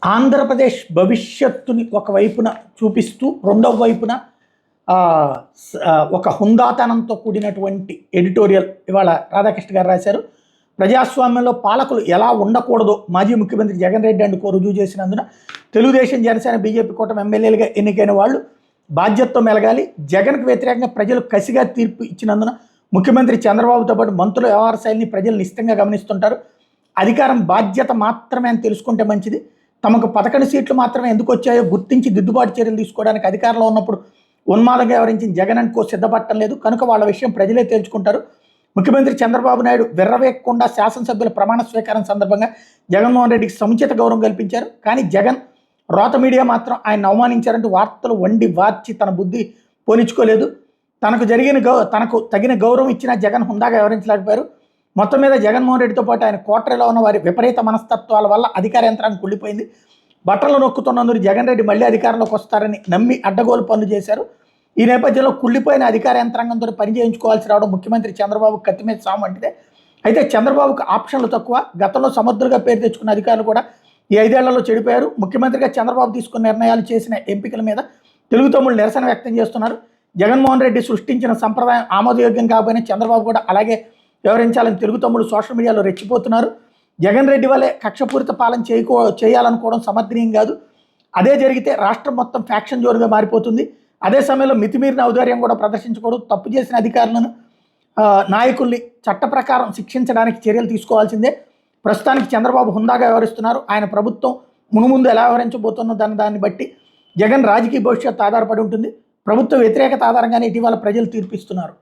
ఆంధ్రప్రదేశ్ భవిష్యత్తుని ఒకవైపున చూపిస్తూ రెండవ వైపున ఒక హుందాతనంతో కూడినటువంటి ఎడిటోరియల్ ఇవాళ రాధాకృష్ణ గారు రాశారు. ప్రజాస్వామ్యంలో పాలకులు ఎలా ఉండకూడదో మాజీ ముఖ్యమంత్రి జగన్ రెడ్డి అండ్ కో రుజువు చేసినందున తెలుగుదేశం, జనసేన, బీజేపీ కూటమి ఎమ్మెల్యేలుగా ఎన్నికైన వాళ్ళు బాధ్యతతో మెలగాలి. జగన్కు వ్యతిరేకంగా ప్రజలు కసిగా తీర్పు ఇచ్చినందున ముఖ్యమంత్రి చంద్రబాబుతో పాటు మంత్రుల వ్యవహార శైలిని ప్రజలు నిశ్చితంగా గమనిస్తుంటారు. అధికారం బాధ్యత మాత్రమే అని తెలుసుకుంటే మంచిది. తమకు 11 సీట్లు మాత్రమే ఎందుకు వచ్చాయో గుర్తించి దిద్దుబాటు చర్యలు తీసుకోవడానికి అధికారంలో ఉన్నప్పుడు ఉన్మాదంగా వ్యవహరించిన జగన్ అండ్ కో సిద్ధపడటం లేదు కనుక వాళ్ళ విషయం ప్రజలే తేల్చుకుంటారు. ముఖ్యమంత్రి చంద్రబాబు నాయుడు విర్రవేయకుండా శాసనసభ్యుల ప్రమాణ స్వీకారం సందర్భంగా జగన్మోహన్ రెడ్డికి సముచిత గౌరవం కల్పించారు. కానీ జగన్ రోత మీడియా మాత్రం ఆయన అవమానించారంటూ వార్తలు వండి వార్చి తన బుద్ధి పోనించుకోలేదు. తనకు తగిన గౌరవం ఇచ్చినా జగన్ హుందాగా వ్యవహరించలేకపోయారు. మొత్తం మీద జగన్మోహన్ రెడ్డితో పాటు ఆయన కోటరీలో ఉన్న వారి విపరీత మనస్తత్వాల వల్ల అధికార యంత్రాంగం కుళ్ళిపోయింది. బట్టలు నొక్కుతున్నందుకు జగన్ రెడ్డి మళ్ళీ అధికారంలోకి వస్తారని నమ్మి అడ్డగోలు పనులు చేశారు. ఈ నేపథ్యంలో కుళ్ళిపోయిన అధికార యంత్రాంగంతో పని చేయించుకోవాల్సి రావడం ముఖ్యమంత్రి చంద్రబాబు కత్తి మీద సాము అంటే. అయితే చంద్రబాబుకు ఆప్షన్లు తక్కువ. గతంలో సమర్థులుగా పేరు తెచ్చుకున్న అధికారులు కూడా ఈ 5 ఏళ్లలో చెడిపోయారు. ముఖ్యమంత్రిగా చంద్రబాబు తీసుకున్న నిర్ణయాలు, చేసిన ఎంపికల మీద తెలుగు తమ్ముళ్ళు నిరసన వ్యక్తం చేస్తున్నారు. జగన్మోహన్ రెడ్డి సృష్టించిన సంప్రదాయం ఆమోదయోగ్యం కాకపోయినా చంద్రబాబు కూడా అలాగే వ్యవహరించాలని తెలుగు తమ్ముళ్ళు సోషల్ మీడియాలో రెచ్చిపోతున్నారు. జగన్ రెడ్డి వల్లే కక్షపూరిత పాలన చేయాలనుకోవడం సమర్థనీయం కాదు. అదే జరిగితే రాష్ట్రం మొత్తం ఫ్యాక్షన్ జోన్గా మారిపోతుంది. అదే సమయంలో మితిమీరిన ఔదార్యం కూడా ప్రదర్శించకూడదు. తప్పు చేసిన అధికారులను, నాయకుల్ని చట్ట ప్రకారం శిక్షించడానికి చర్యలు తీసుకోవాల్సిందే. ప్రస్తుతానికి చంద్రబాబు హుందాగా వ్యవహరిస్తున్నారు. ఆయన ప్రభుత్వం మునుముందు ఎలా వ్యవహరించబోతున్నో దాన్ని బట్టి జగన్ రాజకీయ భవిష్యత్తు ఆధారపడి ఉంటుంది. ప్రభుత్వ వ్యతిరేకత ఆధారంగానే ఇటీవల ప్రజలు తీర్పిస్తున్నారు.